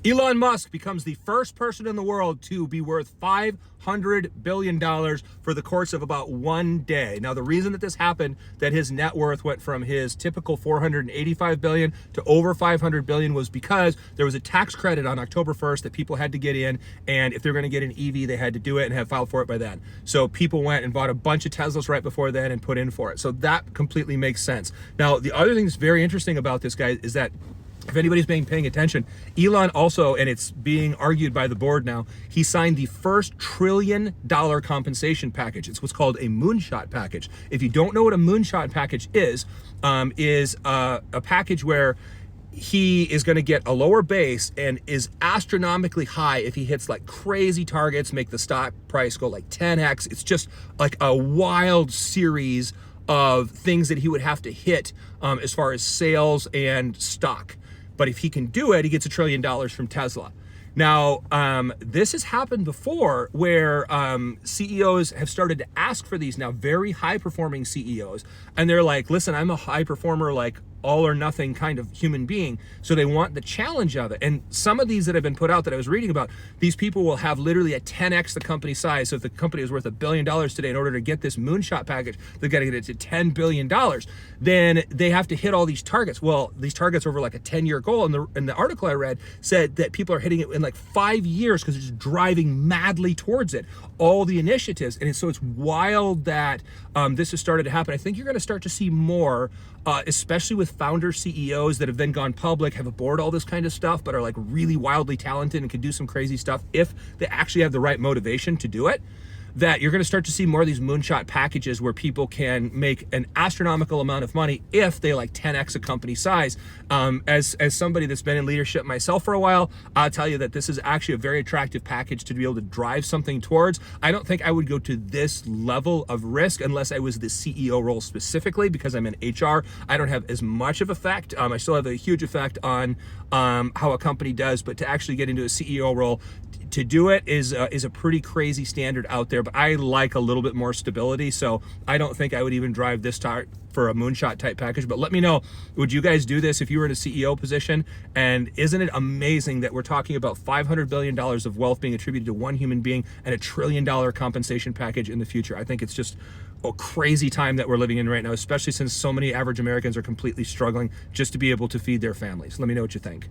Elon Musk becomes the first person in the world to be worth $500 billion for the course of about one day. Now, the reason that this happened, that his net worth went from his typical $485 billion to over $500 billion, was because there was a tax credit on October 1st that people had to get in, and if they're going to get an EV, they had to do it and have filed for it by then. So people went and bought a bunch of Teslas right before then and put in for it. So that completely makes sense. Now, the other thing that's very interesting about this guy is that if anybody's been paying attention, Elon also, and it's being argued by the board now, he signed the first $1 trillion compensation package. It's what's called a moonshot package. If you don't know what a moonshot package is a package where he is going to get a lower base and is astronomically high if he hits like crazy targets, make the stock price go like 10x. It's just like a wild series of things that he would have to hit as far as sales and stock. But if he can do it, he gets $1 trillion from Tesla. Now, this has happened before where CEOs have started to ask for these now, very high performing CEOs. And they're like, listen, I'm a high performer, like all or nothing kind of human being. So they want the challenge of it. And some of these that have been put out that I was reading about, these people will have literally a 10x the company size. So if the company is worth $1 billion today, in order to get this moonshot package, they've got to get it to $10 billion. Then they have to hit all these targets. Well, these targets over like a 10-year goal. And the article I read said that people are hitting it in like 5 years because they're just driving madly towards it. All the initiatives. And so it's wild that this has started to happen. I think you're going to start to see more, especially with founder CEOs that have then gone public, have aboard all this kind of stuff, but are like really wildly talented and can do some crazy stuff if they actually have the right motivation to do it. That you're going to start to see more of these moonshot packages where people can make an astronomical amount of money if they like 10x a company size. As somebody that's been in leadership myself for a while, I'll tell you that this is actually a very attractive package to be able to drive something towards. I don't think I would go to this level of risk unless I was the CEO role specifically, because I'm in HR. I don't have as much of effect. I still have a huge effect on how a company does, but to actually get into a CEO role, to do it is a pretty crazy standard out there, but I like a little bit more stability, so I don't think I would even drive this for a moonshot type package. But let me know, would you guys do this if you were in a CEO position? And isn't it amazing that we're talking about $500 billion of wealth being attributed to one human being and $1 trillion compensation package in the future? I think it's just a crazy time that we're living in right now, especially since so many average Americans are completely struggling just to be able to feed their families. Let me know what you think.